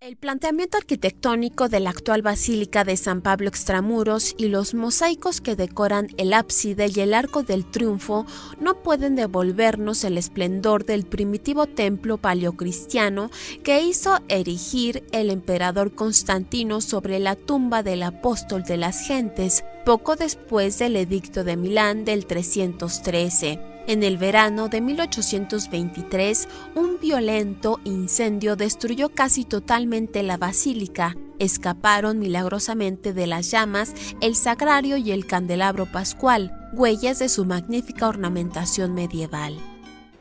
El planteamiento arquitectónico de la actual Basílica de San Pablo Extramuros y los mosaicos que decoran el ábside y el Arco del Triunfo no pueden devolvernos el esplendor del primitivo templo paleocristiano que hizo erigir el emperador Constantino sobre la tumba del apóstol de las gentes, poco después del Edicto de Milán del 313. En el verano de 1823, un violento incendio destruyó casi totalmente la basílica. Escaparon milagrosamente de las llamas el sagrario y el candelabro pascual, huellas de su magnífica ornamentación medieval.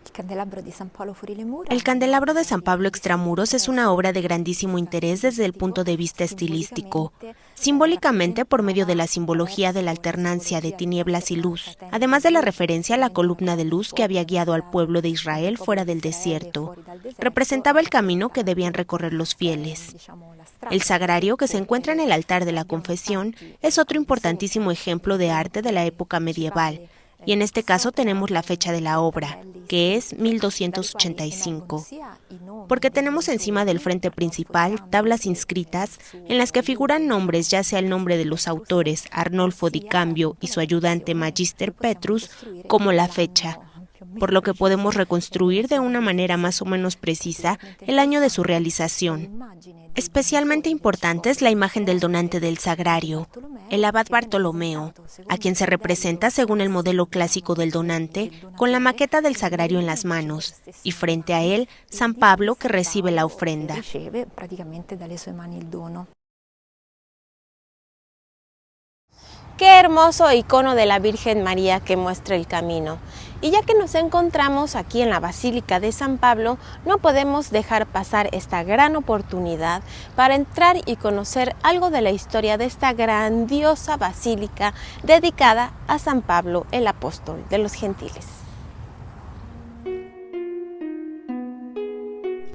El candelabro de San Pablo Extramuros es una obra de grandísimo interés desde el punto de vista estilístico, simbólicamente por medio de la simbología de la alternancia de tinieblas y luz, además de la referencia a la columna de luz que había guiado al pueblo de Israel fuera del desierto. Representaba el camino que debían recorrer los fieles. El sagrario, que se encuentra en el altar de la confesión, es otro importantísimo ejemplo de arte de la época medieval, y en este caso tenemos la fecha de la obra, que es 1285, porque tenemos encima del frente principal tablas inscritas en las que figuran nombres, ya sea el nombre de los autores Arnolfo di Cambio y su ayudante Magister Petrus, como la fecha, por lo que podemos reconstruir de una manera más o menos precisa el año de su realización. Especialmente importante es la imagen del donante del sagrario, el abad Bartolomeo, a quien se representa según el modelo clásico del donante, con la maqueta del sagrario en las manos, y frente a él, San Pablo, que recibe la ofrenda. Qué hermoso icono de la Virgen María que muestra el camino. Y ya que nos encontramos aquí en la Basílica de San Pablo, no podemos dejar pasar esta gran oportunidad para entrar y conocer algo de la historia de esta grandiosa basílica dedicada a San Pablo, el apóstol de los gentiles.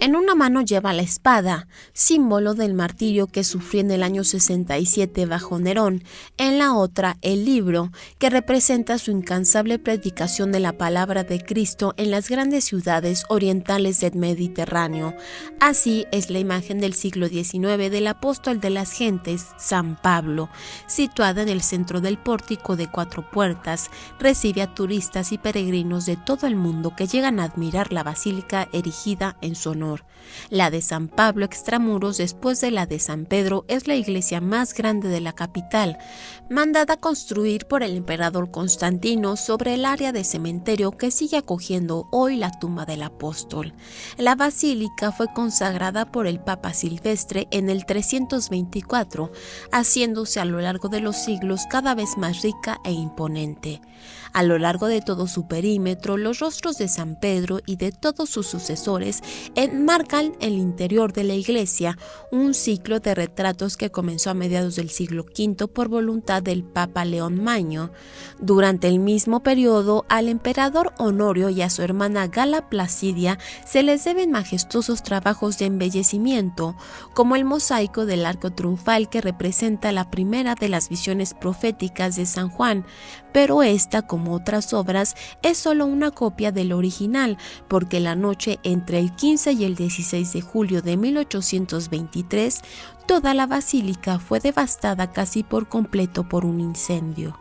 En una mano lleva la espada, símbolo del martirio que sufrió en el año 67 bajo Nerón. En la otra, el libro, que representa su incansable predicación de la palabra de Cristo en las grandes ciudades orientales del Mediterráneo. Así es la imagen del siglo XIX del apóstol de las gentes, San Pablo, situada en el centro del pórtico de 4 puertas. Recibe a turistas y peregrinos de todo el mundo que llegan a admirar la basílica erigida en su honor. La de San Pablo Extramuros, después de la de San Pedro, es la iglesia más grande de la capital, mandada a construir por el emperador Constantino sobre el área de cementerio que sigue acogiendo hoy la tumba del apóstol. La basílica fue consagrada por el Papa Silvestre en el 324, haciéndose a lo largo de los siglos cada vez más rica e imponente. A lo largo de todo su perímetro, los rostros de San Pedro y de todos sus sucesores enmarcan el interior de la iglesia, un ciclo de retratos que comenzó a mediados del siglo V por voluntad del Papa León Magno. Durante el mismo periodo, al emperador Honorio y a su hermana Gala Placidia se les deben majestuosos trabajos de embellecimiento, como el mosaico del Arco Triunfal que representa la primera de las visiones proféticas de San Juan, pero esta, como otras obras, es solo una copia del original, porque la noche entre el 15 y el 16 de julio de 1823, toda la basílica fue devastada casi por completo por un incendio.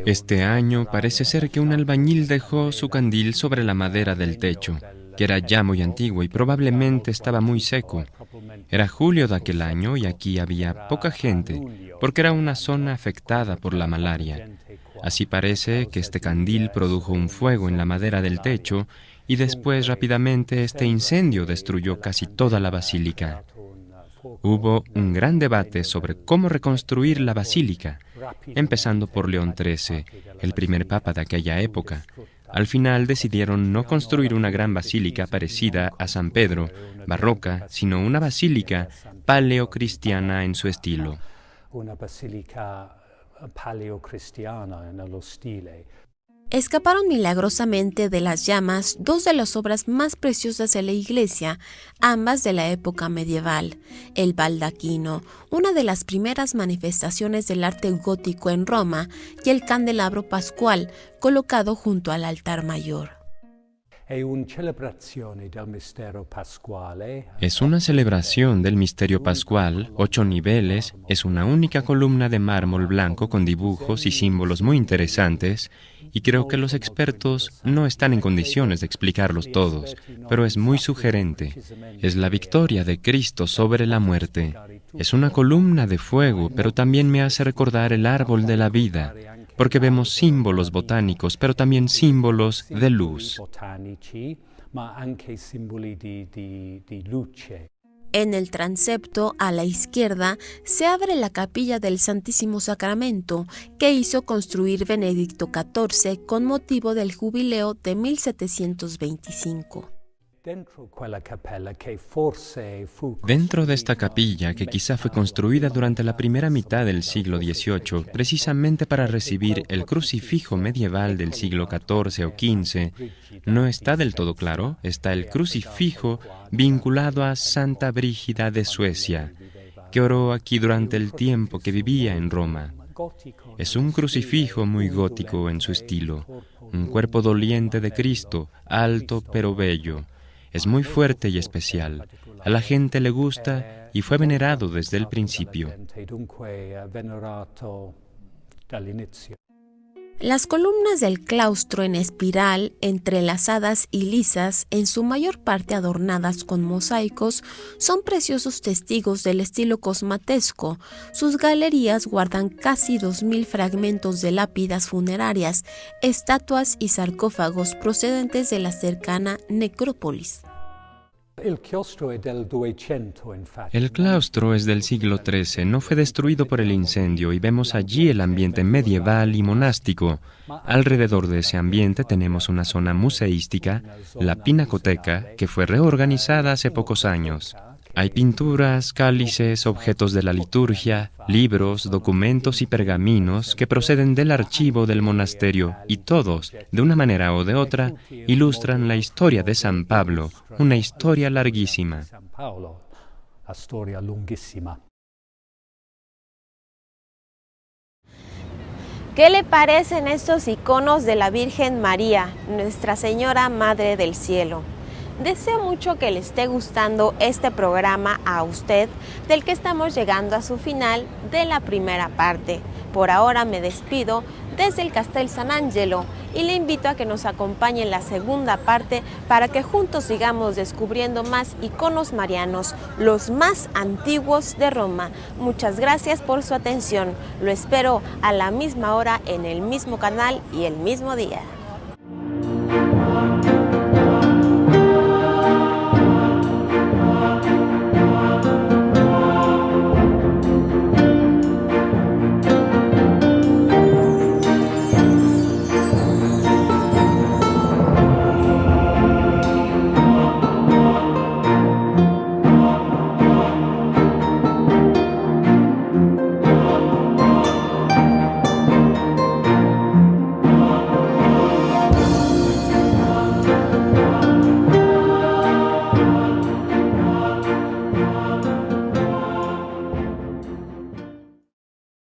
Este año parece ser que un albañil dejó su candil sobre la madera del techo, que era ya muy antiguo y probablemente estaba muy seco. Era julio de aquel año y aquí había poca gente, porque era una zona afectada por la malaria. Así parece que este candil produjo un fuego en la madera del techo y después rápidamente este incendio destruyó casi toda la basílica. Hubo un gran debate sobre cómo reconstruir la basílica, empezando por León XIII, el primer papa de aquella época. Al final decidieron no construir una gran basílica parecida a San Pedro, barroca, sino una basílica paleocristiana en su estilo. Escaparon milagrosamente de las llamas 2 de las obras más preciosas de la iglesia, ambas de la época medieval: el baldaquino, una de las primeras manifestaciones del arte gótico en Roma, y el candelabro pascual, colocado junto al altar mayor. Es una celebración del misterio pascual, 8 niveles, es una única columna de mármol blanco con dibujos y símbolos muy interesantes, y creo que los expertos no están en condiciones de explicarlos todos, pero es muy sugerente. Es la victoria de Cristo sobre la muerte. Es una columna de fuego, pero también me hace recordar el árbol de la vida, porque vemos símbolos botánicos, pero también símbolos de luz. En el transepto, a la izquierda, se abre la capilla del Santísimo Sacramento, que hizo construir Benedicto XIV con motivo del jubileo de 1725. Dentro de esta capilla, que quizá fue construida durante la primera mitad del siglo XVIII, precisamente para recibir el crucifijo medieval del siglo XIV o XV, no está del todo claro, está el crucifijo vinculado a Santa Brígida de Suecia, que oró aquí durante el tiempo que vivía en Roma. Es un crucifijo muy gótico en su estilo, un cuerpo doliente de Cristo, alto pero bello. Es muy fuerte y especial. A la gente le gusta y fue venerado desde el principio. Las columnas del claustro en espiral, entrelazadas y lisas, en su mayor parte adornadas con mosaicos, son preciosos testigos del estilo cosmatesco. Sus galerías guardan casi 2000 fragmentos de lápidas funerarias, estatuas y sarcófagos procedentes de la cercana necrópolis. El claustro es del siglo XIII, no fue destruido por el incendio y vemos allí el ambiente medieval y monástico. Alrededor de ese ambiente tenemos una zona museística, la Pinacoteca, que fue reorganizada hace pocos años. Hay pinturas, cálices, objetos de la liturgia, libros, documentos y pergaminos que proceden del archivo del monasterio y todos, de una manera o de otra, ilustran la historia de San Pablo, una historia larguísima. ¿Qué le parecen estos iconos de la Virgen María, Nuestra Señora Madre del Cielo? Deseo mucho que le esté gustando este programa a usted, del que estamos llegando a su final de la primera parte. Por ahora me despido desde el Castel San Angelo y le invito a que nos acompañe en la segunda parte para que juntos sigamos descubriendo más iconos marianos, los más antiguos de Roma. Muchas gracias por su atención. Lo espero a la misma hora en el mismo canal y el mismo día.